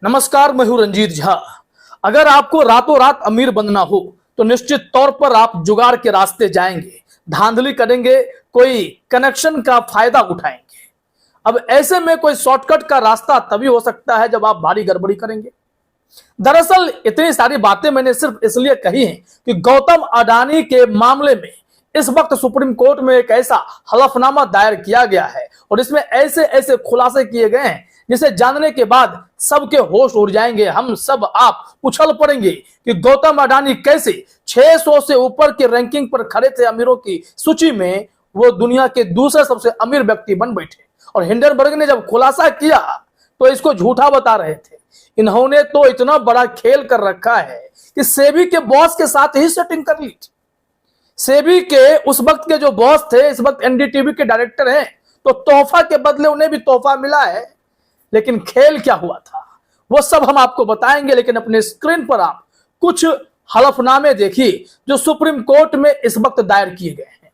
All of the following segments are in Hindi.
नमस्कार, मैं हूं रंजीत झा। अगर आपको रातों रात अमीर बनना हो तो निश्चित तौर पर आप जुगाड़ के रास्ते जाएंगे, धांधली करेंगे, कोई कनेक्शन का फायदा उठाएंगे। अब ऐसे में कोई शॉर्टकट का रास्ता तभी हो सकता है जब आप भारी गड़बड़ी करेंगे। दरअसल इतनी सारी बातें मैंने सिर्फ इसलिए कही हैं कि गौतम अडानी के मामले में इस वक्त सुप्रीम कोर्ट में एक ऐसा हलफनामा दायर किया गया है और इसमें ऐसे ऐसे खुलासे किए गए हैं जिसे जानने के बाद सबके होश उड़ जाएंगे। हम सब आप उछल पड़ेंगे कि गौतम अडानी कैसे 600 से ऊपर के रैंकिंग पर खड़े थे अमीरों की सूची में, वो दुनिया के दूसरे सबसे अमीर व्यक्ति बन बैठे। और हिंडनबर्ग ने जब खुलासा किया तो इसको झूठा बता रहे थे। इन्होंने तो इतना बड़ा खेल कर रखा है कि सेबी के बॉस के साथ ही सेटिंग कर ली थी। सेबी के उस वक्त के जो बॉस थे, इस वक्त एनडीटीवी के डायरेक्टर हैं, तो तोहफा के बदले उन्हें भी तोहफा मिला है। लेकिन खेल क्या हुआ था वो सब हम आपको बताएंगे। लेकिन अपने स्क्रीन पर आप कुछ हलफनामे देखिए जो सुप्रीम कोर्ट में इस वक्त दायर किए गए हैं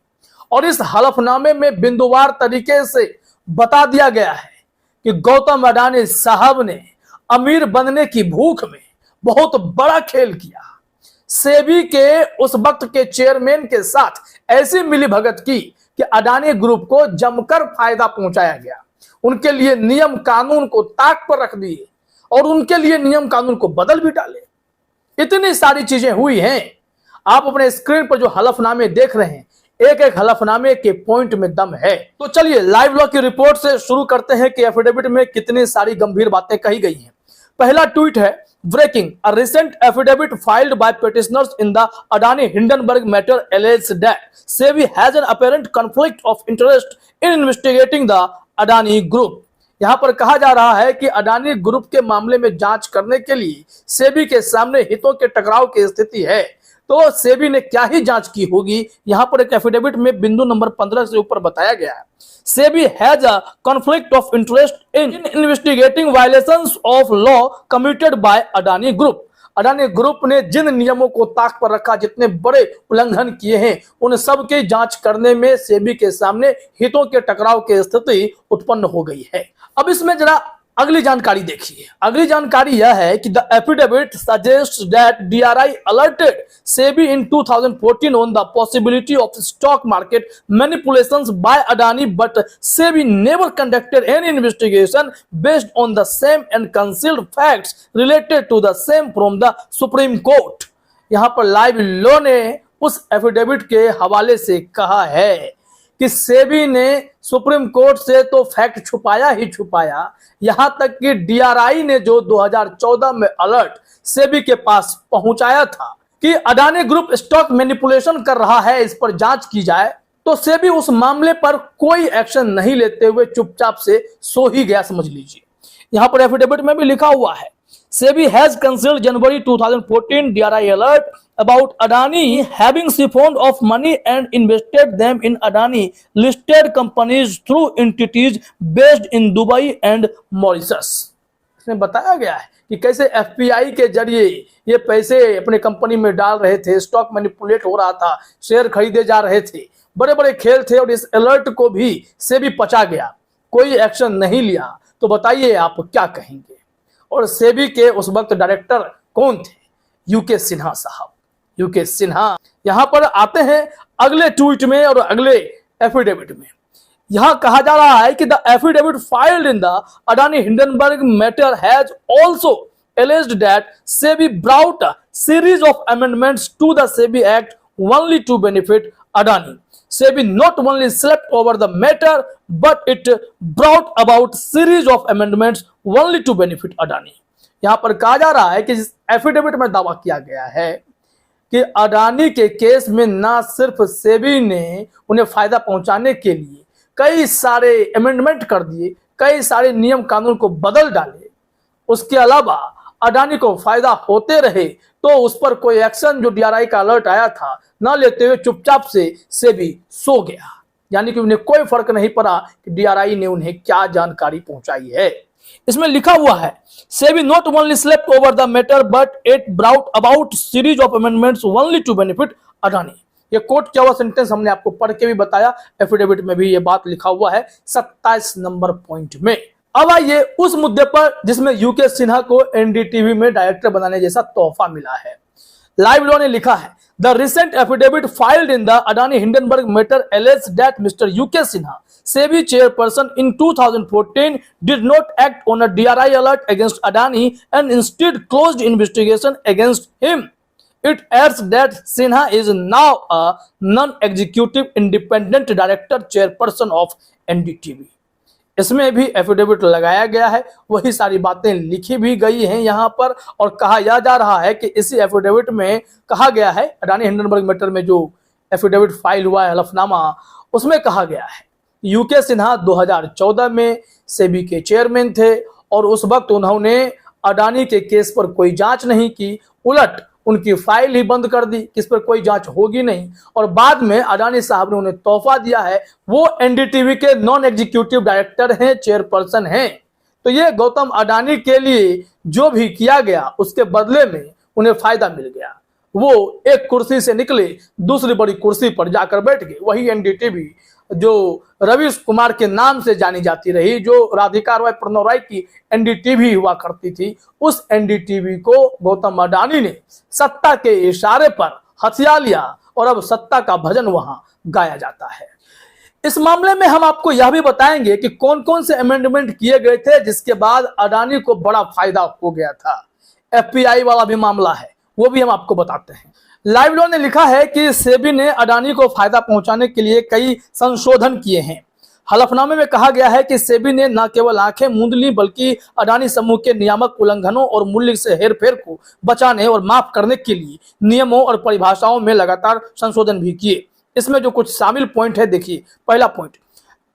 और इस हलफनामे में बिंदुवार तरीके से बता दिया गया है कि गौतम अडानी साहब ने अमीर बनने की भूख में बहुत बड़ा खेल किया। सेबी के उस वक्त के चेयरमैन के साथ ऐसी मिलीभगत की कि अडानी ग्रुप को जमकर फायदा पहुंचाया गया। उनके लिए नियम कानून को ताक पर रख दिए और उनके लिए नियम कानून को बदल भी डाले। इतनी सारी चीजें हुई हैं। आप अपने स्क्रीन पर जो हलफनामे देख रहे हैं, एक एक हलफनामे के पॉइंट में दम है। तो चलिए लाइव लॉ की रिपोर्ट से शुरू करते हैं कि एफिडेविट में कितनी सारी गंभीर बातें कही गई हैं। पहला ट्वीट है, breaking, a recent affidavit filed by petitioners in the Adani Hindenburg matter alleges that SEBI has an apparent conflict of interest in investigating the Adani Group। यहां पर कहा जा रहा है कि अडानी ग्रुप के मामले में जांच करने के लिए सेबी के सामने हितों के टकराव की स्थिति है। तो सेबी ने क्या ही जांच की होगी, यहां पर एक एफिडेविट में बिंदु नंबर 15 से ऊपर बताया गया है। SEBI has a conflict of interest in investigating violations of law committed by Adani Group। Adani group ने जिन नियमों को ताक पर रखा, जितने बड़े उल्लंघन किए हैं, उन सब की जांच करने में सेबी के सामने हितों के टकराव की स्थिति उत्पन्न हो गई है। अब इसमें जरा अगली जानकारी देखिए। अगली जानकारी यह है कि the affidavit suggest that DRI alerted SEBI in 2014 on the possibility of stock market manipulations by Adani but SEBI never conducted any investigation based on the same and concealed facts related to the same from the supreme court. यहां पर लाइव लॉ ने उस एफिडेविट के हवाले से कहा है कि सेबी ने सुप्रीम कोर्ट से तो फैक्ट छुपाया ही छुपाया, यहां तक कि डीआरआई ने जो 2014 में अलर्ट सेबी के पास पहुंचाया था कि अडानी ग्रुप स्टॉक मैनिपुलेशन कर रहा है, इस पर जांच की जाए, तो सेबी उस मामले पर कोई एक्शन नहीं लेते हुए चुपचाप से सो ही गया, समझ लीजिए। यहां पर एफिडेविट में भी लिखा हुआ है, SEBI has concealed January 2014 DRI alert about Adani having siphoned off money and invested them in Adani listed companies through entities based in Dubai and Mauritius। इसमें बताया गया है कि कैसे एफपीआई के जरिए ये पैसे अपने कंपनी में डाल रहे थे, स्टॉक मैनिपुलेट हो रहा था, शेयर खरीदे जा रहे थे, बड़े बड़े खेल थे और इस अलर्ट को भी सेबी पचा गया, कोई एक्शन नहीं लिया। तो बताइए आप क्या कहेंगे। और सेबी के उस वक्त डायरेक्टर कौन थे? यूके सिन्हा साहब। यूके सिन्हा यहां पर आते हैं अगले ट्वीट में और अगले एफिडेविट में। यहां कहा जा रहा है कि the affidavit filed in the Adani Hindenburg matter has also alleged that SEBI brought a series of amendments to the SEBI Act only to benefit Adani। SEBI not only slept over the matter but it brought about series of amendments only to benefit Adani। यहां पर कहा जा रहा है कि इस एफिडेविट में दावा किया गया है कि अडानी के केस में ना सिर्फ सेबी ने उन्हें फायदा पहुंचाने के लिए कई सारे अमेंडमेंट कर दिए, कई सारे नियम कानून को बदल डाले, उसके अलावा अडानी को फायदा होते रहे तो उस पर कोई एक्शन जो डीआरआई का अलर्ट आया था ना लेते हुए चुपचाप से सेबी सो गया। यानी कि उन्हें कोई फर्क नहीं पड़ा कि डीआरआई ने उन्हें क्या जानकारी पहुंचाई है। इसमें लिखा हुआ है, SEBI not only slept over the matter but it brought about series of amendments only to benefit Adani. ये कोट किया हुआ सेंटेंस हमने आपको पढ़ के भी बताया, एफिडेविट में भी ये बात लिखा हुआ है 27 नंबर पॉइंट में। अब आइए उस मुद्दे पर जिसमें यूके सिन्हा को एनडीटीवी में डायरेक्टर बनाने जैसा तोहफा मिला है। लाइव लॉ ने लिखा है, the recent affidavit filed in the Adani Hindenburg matter alleged that mister UK Sinha, SEBI chairperson in 2014, did not act on a DRI alert against Adani and instead closed investigation against him. It adds that Sinha is now a non-executive independent director chairperson of NDTV. इसमें भी एफिडेविट लगाया गया है, वही सारी बातें लिखी भी गई हैं यहाँ पर, और कहा जा रहा है कि इसी एफिडेविट में कहा गया है, अडानी हिंडनबर्ग मैटर में जो एफिडेविट फाइल हुआ है, हलफनामा, उसमें कहा गया है यूके सिन्हा 2014 में सेबी के चेयरमैन थे और उस वक्त उन्होंने अडानी के केस पर कोई जांच नहीं की, उलट उनकी फाइल ही बंद कर दी, किस पर कोई जांच होगी नहीं। और बाद में अडानी साहब ने उन्हें तोहफा दिया है, वो एनडीटीवी के नॉन एग्जीक्यूटिव डायरेक्टर हैं, चेयरपर्सन हैं। तो ये गौतम अडानी के लिए जो भी किया गया उसके बदले में उन्हें फायदा मिल गया। वो एक कुर्सी से निकले, दूसरी बड़ी कुर्सी पर जाकर बैठ गए। वही एनडीटीवी जो रवीश कुमार के नाम से जानी जाती रही, जो राधिका रॉय प्रणव राय की एनडीटीवी हुआ करती थी, उस एनडीटीवी को गौतम अडानी ने सत्ता के इशारे पर हथिया लिया और अब सत्ता का भजन वहां गाया जाता है। इस मामले में हम आपको यह भी बताएंगे कि कौन कौन से अमेंडमेंट किए गए थे जिसके बाद अडानी को बड़ा फायदा हो गया था। एफपीआई वाला भी मामला है, वो भी हम आपको बताते हैं। लाइव लॉ ने लिखा है कि सेबी ने अडानी को फायदा पहुंचाने के लिए कई संशोधन किए हैं। हलफनामे में कहा गया है कि सेबी ने न केवल आंखें मूंद ली बल्कि अडानी समूह के नियामक उल्लंघनों और मूल्य से हेरफेर को बचाने और माफ करने के लिए नियमों और परिभाषाओं में लगातार संशोधन भी किए। इसमें जो कुछ शामिल पॉइंट है, देखिए। पहला पॉइंट,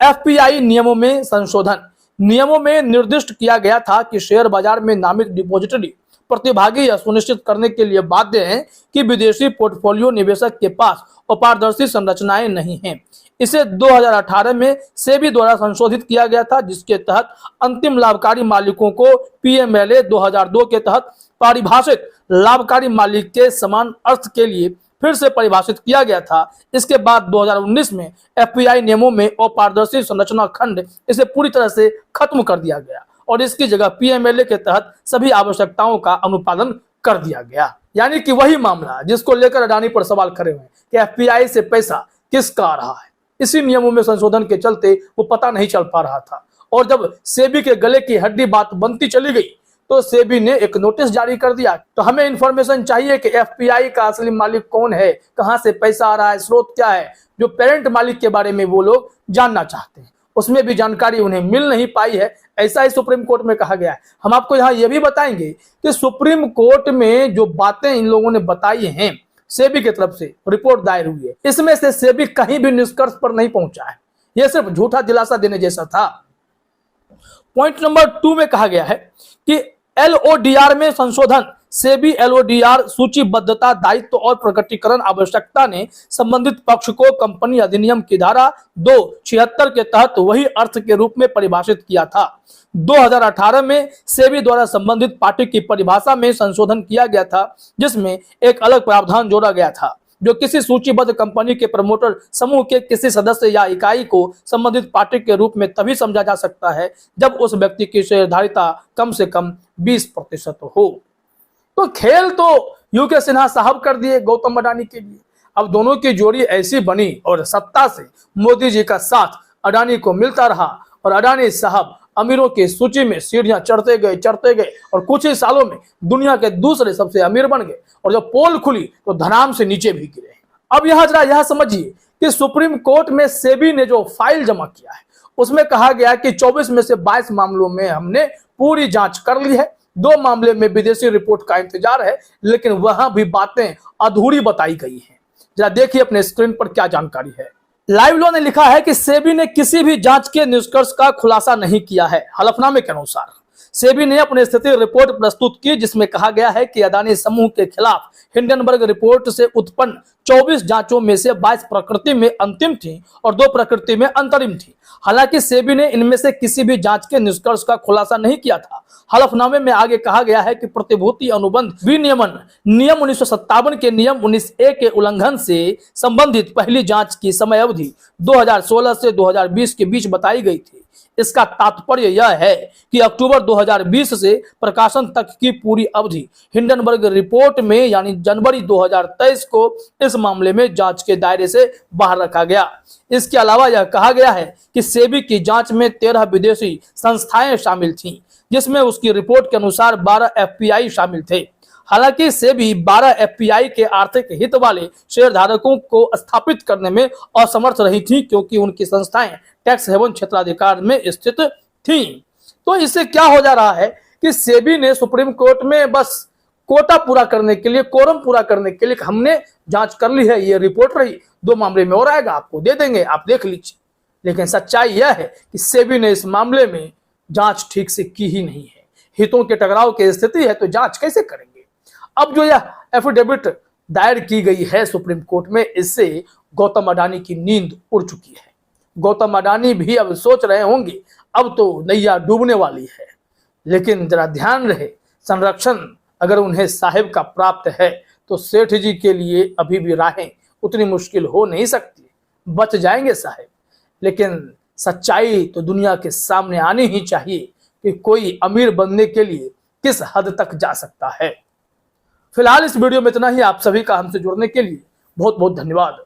एफपीआई नियमों में संशोधन। नियमों में निर्दिष्ट किया गया था कि शेयर बाजार में नामित डिपॉजिटरी प्रतिभागी यह सुनिश्चित करने के लिए बाध्य हैं कि विदेशी पोर्टफोलियो निवेशक के पास अपारदर्शी संरचनाएं नहीं हैं। इसे 2018 में सेबी द्वारा संशोधित किया गया था, जिसके तहत अंतिम लाभकारी मालिकों को पीएमएलए 2002 के तहत परिभाषित लाभकारी मालिक के समान अर्थ के लिए फिर से परिभाषित किया गया था। इसके बाद 2019 में एफपीआई नियमों में अपारदर्शी संरचना खंड इसे पूरी तरह से खत्म कर दिया गया और इसकी जगह पीएमएलए के तहत सभी आवश्यकताओं का अनुपालन कर दिया गया। यानी कि वही मामला जिसको लेकर अडानी पर सवाल खड़े हुए कि एफपीआई से पैसा किसका आ रहा है, इसी नियमों में संशोधन के चलते वो पता नहीं चल पा रहा था। और जब सेबी के गले की हड्डी बात बनती चली गई तो सेबी ने एक नोटिस जारी कर दिया। तो हमें इंफॉर्मेशन चाहिए कि एफपीआई का असली मालिक कौन है, कहां से पैसा आ रहा है, स्रोत क्या है। जो पेरेंट मालिक के बारे में वो लोग जानना चाहते हैं, उसमें भी जानकारी उन्हें मिल नहीं पाई है, ऐसा ही सुप्रीम कोर्ट में कहा गया है। हम आपको यहाँ यह भी बताएंगे कि सुप्रीम कोर्ट में जो बातें इन लोगों ने बताई हैं, सेबी की तरफ से रिपोर्ट दायर हुई है, इसमें से सेबी कहीं भी निष्कर्ष पर नहीं पहुंचा है। यह सिर्फ झूठा दिलासा देने जैसा था। पॉइंट नंबर 2 में कहा गया है कि एलओडीआर में संशोधन। सेबी एलओडीआर सूचीबद्धता, दायित्व और प्रकटीकरण आवश्यकता ने संबंधित पक्ष को कंपनी अधिनियम की धारा 276 के तहत वही अर्थ के रूप में परिभाषित किया था। 2018 में सेबी द्वारा संबंधित पार्टी की परिभाषा में संशोधन किया गया था, जिसमें एक अलग प्रावधान जोड़ा गया था जो किसी सूचीबद्ध कंपनी के प्रमोटर समूह के किसी सदस्य या इकाई को संबंधित पार्टी के रूप में तभी समझा जा सकता है जब उस व्यक्ति की शेयरधारिता कम से कम 20% हो। तो खेल तो यूके सिन्हा साहब कर दिए गौतम अडानी के लिए। अब दोनों की जोड़ी ऐसी बनी और सत्ता से मोदी जी का साथ अडानी को मिलता रहा और अडानी साहब अमीरों की सूची में सीढ़ियां चढ़ते गए और कुछ ही सालों में दुनिया के दूसरे सबसे अमीर बन गए और जब पोल खुली तो धनाम से नीचे भी गिरे। अब यहां जरा यह समझिए कि सुप्रीम कोर्ट में सेबी ने जो फाइल जमा किया है उसमें कहा गया कि 24 में से 22 मामलों में हमने पूरी जांच कर ली है, 2 मामले में विदेशी रिपोर्ट का इंतजार है, लेकिन वहां भी बातें अधूरी बताई गई हैं। जरा देखिए अपने स्क्रीन पर क्या जानकारी है। लाइव लॉ ने लिखा है कि सेबी ने किसी भी जांच के निष्कर्ष का खुलासा नहीं किया है। हलफनामे के अनुसार सेबी ने अपनी स्थिति रिपोर्ट प्रस्तुत की जिसमें कहा गया है कि अडानी समूह के खिलाफ हिंडनबर्ग रिपोर्ट से उत्पन्न 24 जांचों में से 22 प्रकृति में अंतिम थी और 2 प्रकृति में अंतरिम थी। हालांकि सेबी ने इनमें से किसी भी जांच के निष्कर्ष का खुलासा नहीं किया था। हलफनामे में आगे कहा गया है कि प्रतिभूति अनुबंध विनियमन नियम 1957 के नियम 19A के उल्लंघन से संबंधित पहली जांच की समय अवधि 2016 से 2020 के बीच बताई गई थी। इसका तात्पर्य यह है कि अक्टूबर 2020 से प्रकाशन तक की पूरी अवधि हिंडनबर्ग रिपोर्ट में यानी जनवरी 2023 को इस मामले में जांच के दायरे से बाहर रखा गया। इसके अलावा यह कहा गया है कि सेबी की जांच में 13 विदेशी संस्थाएं शामिल थीं, जिसमें उसकी रिपोर्ट के अनुसार 12 एफपीआई शामिल थे। हालांकि सेबी 12 एफपीआई के आर्थिक हित वाले शेयरधारकों को स्थापित करने में असमर्थ रही थी, क्योंकि उनकी संस्थाएं टैक्स हेवन क्षेत्राधिकार में स्थित थीं। तो इससे क्या हो जा रहा है कि सेबी ने सुप्रीम कोर्ट में बस कोटा पूरा करने के लिए, कोरम पूरा करने के लिए हमने जांच कर ली है, ये रिपोर्ट रही, 2 मामले में और आएगा, आपको दे देंगे, आप देख लीजिए। लेकिन सच्चाई यह है कि सेबी ने इस मामले में जांच ठीक से की ही नहीं है। हितों के टकराव की स्थिति है तो जांच कैसे करेंगे? अब जो यह एफिडेविट दायर की गई है सुप्रीम कोर्ट में, इससे गौतम अडानी की नींद उड़ चुकी है। गौतम अडानी भी अब सोच रहे होंगे अब तो नैया डूबने वाली है। लेकिन जरा ध्यान रहे, संरक्षण अगर उन्हें साहिब का प्राप्त है तो सेठ जी के लिए अभी भी राहें उतनी मुश्किल हो नहीं सकती, बच जाएंगे साहिब। लेकिन सच्चाई तो दुनिया के सामने आनी ही चाहिए कि कोई अमीर बनने के लिए किस हद तक जा सकता है। फिलहाल इस वीडियो में इतना ही। आप सभी का हमसे जुड़ने के लिए बहुत बहुत धन्यवाद।